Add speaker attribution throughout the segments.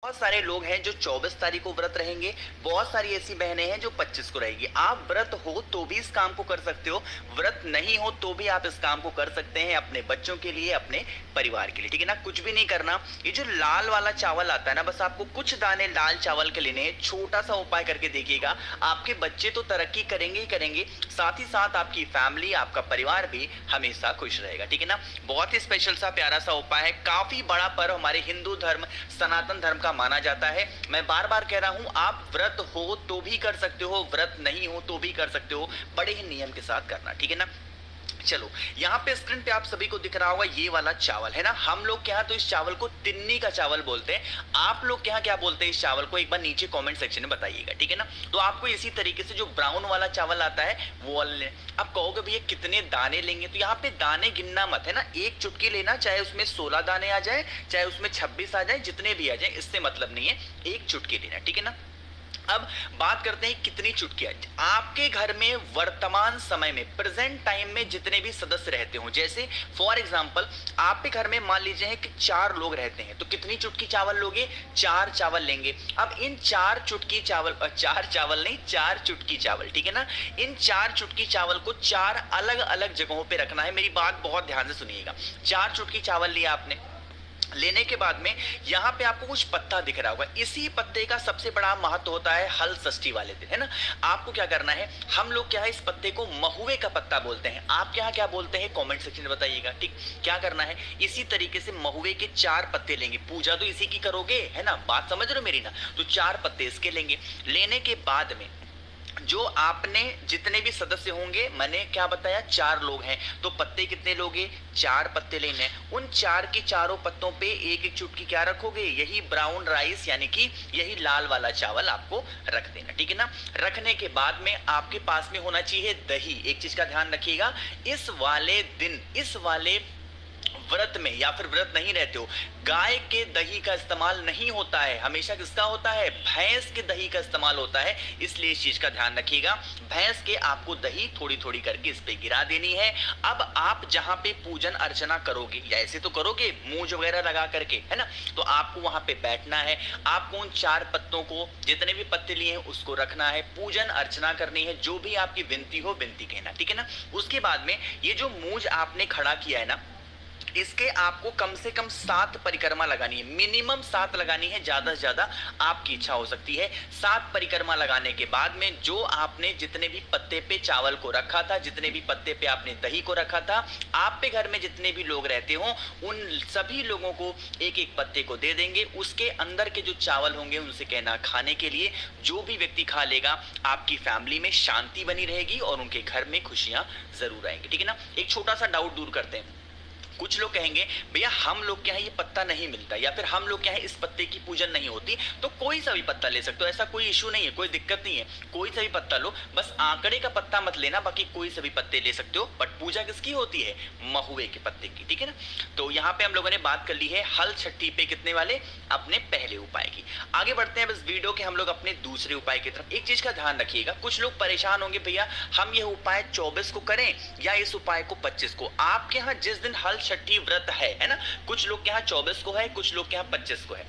Speaker 1: बहुत सारे लोग हैं जो 24 तारीख को व्रत रहेंगे। बहुत सारी ऐसी बहनें हैं जो 25 को रहेगी। आप व्रत हो तो भी इस काम को कर सकते हो, व्रत नहीं हो तो भी आप इस काम को कर सकते हैं, अपने बच्चों के लिए, अपने परिवार के लिए। ठीक है ना, कुछ भी नहीं करना। ये जो लाल वाला चावल आता है ना, बस आपको कुछ दाने लाल चावल के लेने हैं। छोटा सा उपाय करके देखिएगा, आपके बच्चे तो तरक्की करेंगे ही करेंगे, साथ ही साथ आपकी फैमिली, आपका परिवार भी हमेशा खुश रहेगा। ठीक है ना, बहुत ही स्पेशल सा प्यारा सा उपाय है। काफी बड़ा पर्व हमारे हिंदू धर्म, सनातन धर्म का माना जाता है। मैं बार बार कह रहा हूं, आप व्रत हो तो भी कर सकते हो, व्रत नहीं हो तो भी कर सकते हो, बड़े ही नियम के साथ करना। ठीक है ना। चलो, यहाँ पे स्क्रीन पे आप सभी को दिख रहा होगा ये वाला चावल है ना। हम लोग के यहाँ तो इस चावल को तिन्नी का चावल बोलते हैं। आप लोग के यहाँ क्या बोलते हैं इस चावल को, एक बार नीचे कमेंट सेक्शन में बताइएगा। ठीक है ना। तो आपको इसी तरीके से जो ब्राउन वाला चावल आता है वो वाला लें। आप कहोगे भैया कितने दाने लेंगे, तो यहाँ पे दाने गिनना मत है ना, एक चुटकी लेना, चाहे उसमें 16 दाने आ जाए, चाहे उसमें 26 आ जाए, जितने भी आ जाए, इससे मतलब नहीं है, एक चुटकी लेना। ठीक है ना। अब बात करते हैं कितनी चुटकियां आपके घर में वर्तमान समय में, प्रेजेंट टाइम में जितने भी सदस्य रहते हो। जैसे फॉर एग्जांपल आपके घर में मान लीजिए कि 4 लोग रहते हैं, तो कितनी चुटकी चावल लोगे, 4 चावल लेंगे। अब इन 4 चुटकी चावल, 4 चावल नहीं, 4 चुटकी चावल। ठीक है ना। इन 4 चुटकी चावल को 4 अलग अलग जगहों पे रखना है। मेरी बात बहुत ध्यान से सुनिएगा। 4 चुटकी चावल लिया आपने, लेने के बाद में यहाँ पे आपको कुछ पत्ता दिख रहा होगा। इसी पत्ते का सबसे बड़ा महत्व होता है हल षष्ठी वाले दिन, है ना। आपको क्या करना है, हम लोग क्या है इस पत्ते को महुए का पत्ता बोलते हैं, आप क्या क्या बोलते हैं कमेंट सेक्शन में बताइएगा। ठीक, क्या करना है, इसी तरीके से महुए के 4 पत्ते लेंगे। पूजा तो इसी की करोगे, है ना, बात समझ रहे हो मेरी ना। तो 4 पत्ते इसके लेंगे। लेने के बाद में जो आपने जितने भी सदस्य होंगे, मैंने क्या बताया 4 लोग हैं, तो पत्ते कितने लोगे, 4 पत्ते लेने हैं। उन 4 के चारों पत्तों पे एक एक चुटकी क्या रखोगे, यही ब्राउन राइस यानी कि यही लाल वाला चावल आपको रख देना। ठीक है ना। रखने के बाद में आपके पास में होना चाहिए दही। एक चीज का ध्यान रखिएगा, इस वाले दिन, इस वाले व्रत में या फिर व्रत नहीं रहते हो, गाय के दही का इस्तेमाल नहीं होता है। हमेशा किसका होता है, भैंस के दही का इस्तेमाल होता है। इसलिए इस चीज का ध्यान रखिएगा, भैंस के आपको दही थोड़ी थोड़ी करके इस पे गिरा देनी है। अब आप जहां पे पूजन अर्चना करोगे, या ऐसे तो करोगे मूंज वगैरह लगा करके, है ना, तो आपको वहां पे बैठना है। आपको उन 4 पत्तों को, जितने भी पत्ते लिए हैं उसको रखना है, पूजन अर्चना करनी है, जो भी आपकी विनती हो विनती कहना। ठीक है ना। उसके बाद में ये जो मूंज आपने खड़ा किया है ना, इसके आपको कम से कम 7 परिक्रमा लगानी है, मिनिमम 7 लगानी है, ज्यादा से ज्यादा आपकी इच्छा हो सकती है। 7 परिक्रमा लगाने के बाद में जो आपने जितने भी पत्ते पे चावल को रखा था, जितने भी पत्ते पे आपने दही को रखा था, आप पे घर में जितने भी लोग रहते हो उन सभी लोगों को एक एक पत्ते को दे देंगे। उसके अंदर के जो चावल होंगे उनसे कहना खाने के लिए। जो भी व्यक्ति खा लेगा, आपकी फैमिली में शांति बनी रहेगी और उनके घर में खुशियां जरूर आएंगी। ठीक है ना। एक छोटा सा डाउट दूर करते हैं। कुछ लोग कहेंगे भैया हम लोग के यहाँ ये पत्ता नहीं मिलता, या फिर हम लोग के यहाँ इस पत्ते की पूजन नहीं होती, तो कोई सा भी पत्ता ले सकते हो, ऐसा कोई इशू नहीं है, कोई दिक्कत नहीं है। कोई सा भी पत्ता लो, बस आंकड़े का पत्ता मत लेना, बाकी कोई सा भी पत्ते ले सकते हो। बट पूजा किसकी होती है, महुए के पत्ते की। ठीक है ना। तो यहाँ पे हम लोगों ने बात कर ली है हल छठी पे कितने वाले, अपने पहले उपाय की। आगे बढ़ते हैं बस वीडियो के हम लोग अपने दूसरे उपाय की तरफ। एक चीज का ध्यान रखिएगा, कुछ लोग परेशान होंगे भैया हम ये उपाय 24 को करें या इस उपाय को 25 को। आपके यहाँ जिस दिन हल छठी व्रत है ना, कुछ लोग के यहाँ 24 को है, कुछ लोग के यहाँ 25 को है।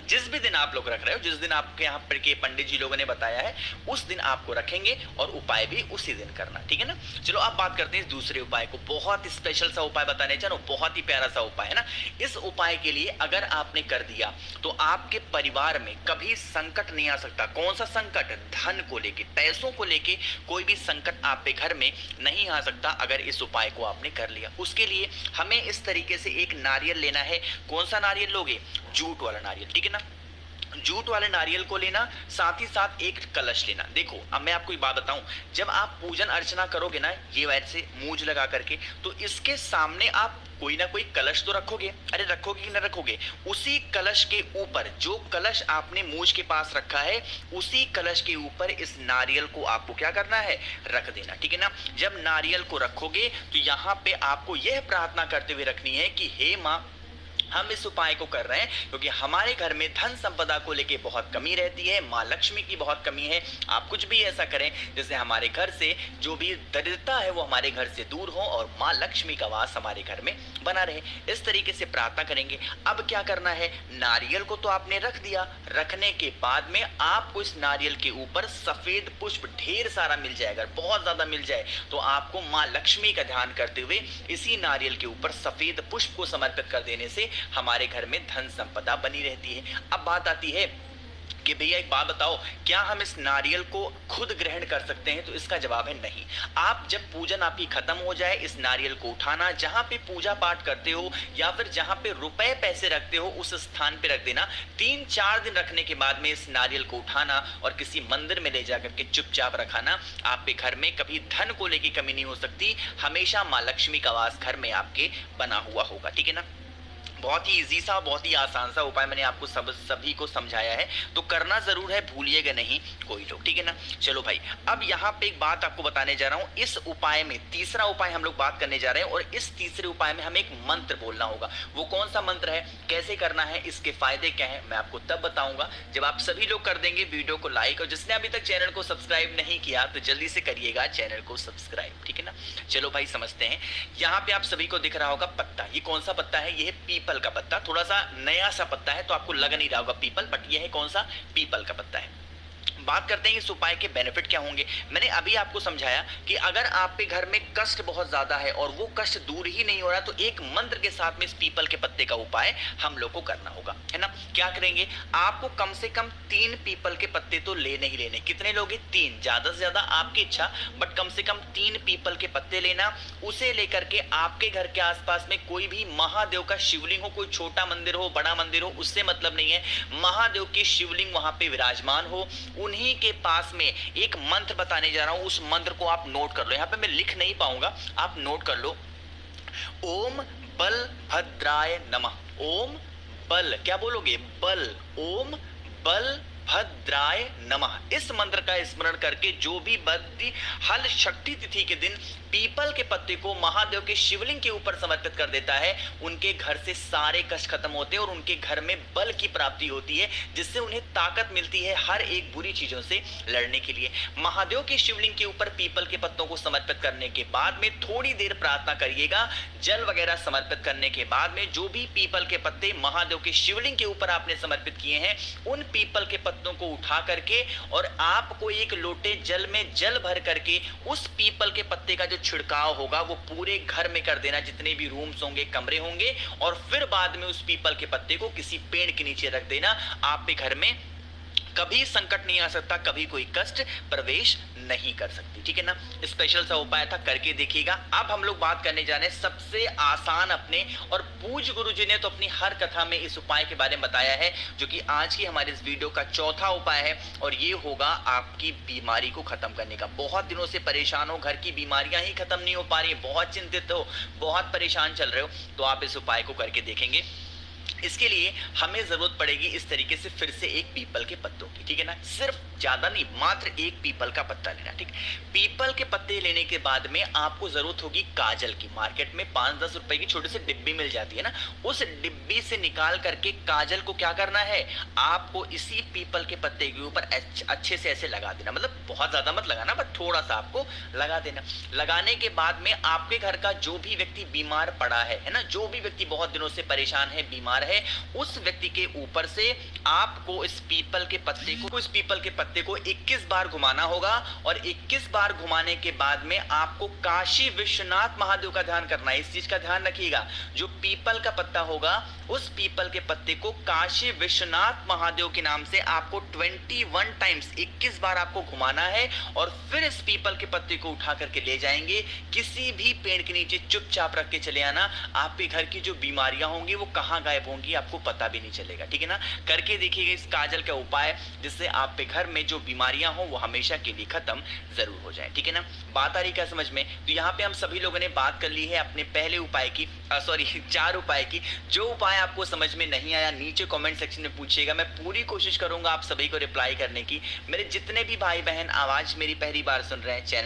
Speaker 1: जिस भी दिन आप लोग रख रहे हो, जिस दिन आपके यहाँ पर के पंडित जी लोगों ने बताया है, उस दिन आपको रखेंगे और उपाय भी उसी दिन करना। ठीक है ना। चलो अब बात करते हैं इस दूसरे उपाय को। बहुत स्पेशल सा उपाय बताने चलो, बहुत ही प्यारा सा उपाय है ना। इस उपाय के लिए अगर आपने कर दिया तो आपके परिवार में कभी संकट नहीं आ सकता। कौन सा संकट, धन को लेके, पैसों को लेके कोई भी संकट आप पे घर में नहीं आ सकता अगर इस उपाय को आपने कर लिया। उसके लिए हमें इस तरीके से एक नारियल लेना है। कौन सा नारियल लोगे, जूट वाला नारियल। ठीक है ना। जूट वाले नारियल को लेना, साथ ही साथ एक कलश लेना। देखो अब मैं आपको एक बात बताऊं, जब आप पूजन अर्चना करोगे ना ये वैसे मूंज लगा करके, तो इसके सामने आप कोई ना कोई कलश तो रखोगे। अरे रखोगे कि ना रखोगे, उसी कलश के ऊपर, जो कलश आपने मूंज के पास रखा है, उसी कलश के ऊपर इस नारियल को आपको क्या करना है, रख देना। ठीक है ना। जब नारियल को रखोगे तो यहाँ पे आपको यह प्रार्थना करते हुए रखनी है कि हे माँ, हम इस उपाय को कर रहे हैं क्योंकि हमारे घर में धन संपदा को लेके बहुत कमी रहती है, माँ लक्ष्मी की बहुत कमी है। आप कुछ भी ऐसा करें जिससे हमारे घर से जो भी दरिद्रता है वो हमारे घर से दूर हो और माँ लक्ष्मी का वास हमारे घर में बना रहे। इस तरीके से प्रार्थना करेंगे। अब क्या करना है, नारियल को तो आपने रख दिया, रखने के बाद में आपको इस नारियल के ऊपर सफेद पुष्प ढेर सारा मिल जाएगा, बहुत ज्यादा मिल जाए तो आपको माँ लक्ष्मी का ध्यान करते हुए इसी नारियल के ऊपर सफेद पुष्प को समर्पित कर देने से हमारे घर में धन संपदा बनी रहती है। अब बात आती है कि भैया एक बात बताओ, क्या हम इस नारियल को खुद ग्रहण कर सकते हैं? तो इसका जवाब है नहीं। आप जब पूजन आपकी खत्म हो जाए, इस नारियल को उठाना, जहां पे पूजा पाठ करते हो या फिर जहां पे रुपए पैसे रखते हो उस स्थान पे रख देना। 3-4 दिन रखने के बाद में इस नारियल को उठाना और किसी मंदिर में ले जाकर के चुपचाप रखाना। आपके घर में कभी धन को लेकर कमी नहीं हो सकती, हमेशा माँ लक्ष्मी का वास घर में आपके बना हुआ होगा। ठीक है ना? बहुत ही इजी सा, बहुत ही आसान सा उपाय मैंने आपको सभी को समझाया है, तो करना जरूर है, भूलिएगा नहीं कोई लोग। ठीक है ना? चलो भाई, अब यहाँ पे एक बात आपको बताने जा रहा हूँ। इस उपाय में तीसरा उपाय हम लोग बात करने जा रहे हैं और इस तीसरे उपाय में हमें एक मंत्र बोलना होगा। वो कौन सा मंत्र है, कैसे करना है, इसके फायदे क्या है, मैं आपको तब बताऊंगा जब आप सभी लोग कर देंगे वीडियो को लाइक, और जिसने अभी तक चैनल को सब्सक्राइब नहीं किया तो जल्दी से करिएगा चैनल को सब्सक्राइब। ठीक है ना? चलो भाई समझते हैं। यहाँ पे आप सभी को दिख रहा होगा पत्ता, ये कौन सा पत्ता है? ये है पीपल का पत्ता। थोड़ा सा नया सा पत्ता है तो आपको लग नहीं रहा होगा पीपल, बट ये है कौन सा? पीपल का पत्ता है। बात करते हैं इस उपाय के बेनिफिट क्या होंगे। मैंने अभी आपको समझाया कि अगर आपके घर में कष्ट बहुत ज्यादा है और वो कष्ट दूर ही नहीं हो रहा तो एक मंत्र के साथ में इस पीपल के पत्ते का उपाय हम लोग को करना होगा, है ना? क्या करेंगे, आपको कम से कम 3 पीपल के पत्ते तो लेने ही लेने। कितने लोगे? 3, ज्यादा से ज्यादा आपकी इच्छा, बट कम से कम 3 पीपल के पत्ते लेना। उसे लेकर के आपके घर के आसपास में कोई भी महादेव का शिवलिंग हो, कोई छोटा मंदिर हो बड़ा मंदिर हो उससे मतलब नहीं है, महादेव की शिवलिंग वहां पे विराजमान हो, उन्हीं के पास में एक मंत्र बताने जा रहा हूं। उस मंत्र को आप नोट कर लो, यहां पे मैं लिख नहीं पाऊंगा, आप नोट कर लो। ओम बलभद्राय नमः। ओम बल, क्या बोलोगे? बल। ओम बल भद्राय नमः। इस मंत्र का स्मरण करके जो भी व्यक्ति हल शक्ति तिथि के दिन पीपल के पत्ते को महादेव के शिवलिंग के ऊपर समर्पित कर देता है, उनके घर से सारे कष्ट खत्म होते हैं और उनके घर में बल की प्राप्ति होती है, जिससे उन्हें ताकत मिलती है हर एक बुरी चीजों से लड़ने के लिए। महादेव के शिवलिंग के ऊपर पीपल के पत्तों को समर्पित करने के बाद में थोड़ी देर प्रार्थना करिएगा। जल वगैरह समर्पित करने के बाद में जो भी पीपल के पत्ते महादेव के शिवलिंग के ऊपर आपने समर्पित किए हैं, उन पीपल के पत्तों को उठा करके और आपको एक लोटे जल में जल भर करके उस पीपल के पत्ते का जो छिड़काव होगा वो पूरे घर में कर देना, जितने भी रूम्स होंगे, कमरे होंगे, और फिर बाद में उस पीपल के पत्ते को किसी पेड़ के नीचे रख देना। आपके घर में कभी संकट नहीं आ सकता, कभी कोई कष्ट प्रवेश नहीं कर सकती। ठीक है ना? स्पेशल सा उपाय था, करके देखिएगा। अब हम लोग बात करने जा रहे हैं सबसे आसान अपने, और पूज्य गुरु जी ने तो अपनी हर कथा में इस उपाय के बारे में बताया है, जो कि आज की हमारे इस वीडियो का चौथा उपाय है, और ये होगा आपकी बीमारी को खत्म करने का। बहुत दिनों से परेशान हो, घर की बीमारियां ही खत्म नहीं हो पा रही है, बहुत चिंतित हो, बहुत परेशान चल रहे हो, तो आप इस उपाय को करके देखेंगे। इसके लिए हमें जरूरत पड़ेगी इस तरीके से फिर से एक पीपल के पत्तों की। ठीक है ना? सिर्फ ज्यादा नहीं, मात्र एक पीपल का पत्ता लेना। ठीक, पीपल के पत्ते लेने के बाद में आपको जरूरत होगी काजल की। मार्केट में 5-10 रुपए की छोटी सी डिब्बी मिल जाती है ना, उस डिब्बी से निकाल करके काजल को क्या करना है, आपको इसी पीपल के पत्ते के ऊपर अच्छे से ऐसे लगा देना। मतलब बहुत ज्यादा मत लगाना, बस थोड़ा सा आपको लगा देना। लगाने के बाद में आपके घर का जो भी व्यक्ति बीमार पड़ा है ना, जो भी व्यक्ति बहुत दिनों से परेशान है, बीमार है, उस व्यक्ति के ऊपर से आपको इस पीपल के पत्ते को 21 बार घुमाना होगा, और 21 बार घुमाने के बाद में आपको काशी विश्वनाथ महादेव का ध्यान करना है। इस चीज का ध्यान रखिएगा, जो पीपल का पत्ता होगा उस पीपल के पत्ते को काशी विश्वनाथ महादेव के नाम से आपको 21 टाइम्स 21 बार आपको घुमाना है, और फिर इस पीपल के पत्ते को उठा करके ले जाएंगे, किसी भी पेड़ के नीचे चुपचाप रख के चले आना। आपके घर की जो बीमारियां होंगी वो कहां गायब होंगी आपको पता भी नहीं चलेगा। ठीक है ना? करके देखिएगा इस काजल का उपाय, जिससे आपके घर में जो बीमारियां हो वो हमेशा के लिए खत्म जरूर हो जाए। ठीक है ना? बात आ रही क्या समझ में? तो यहाँ पे हम सभी लोगों ने बात कर ली है अपने पहले उपाय की, 4 उपाय की। जो उपाय आपको समझ में नहीं आया नीचे कमेंट सेक्शन में पूछिएगा, मैं पूरी कोशिश करूंगा आप सभी को रिप्लाई करने की। मेरे जितने भी भाई बहन आवाज मेरी पहली बार सुन रहे हैं, चैनल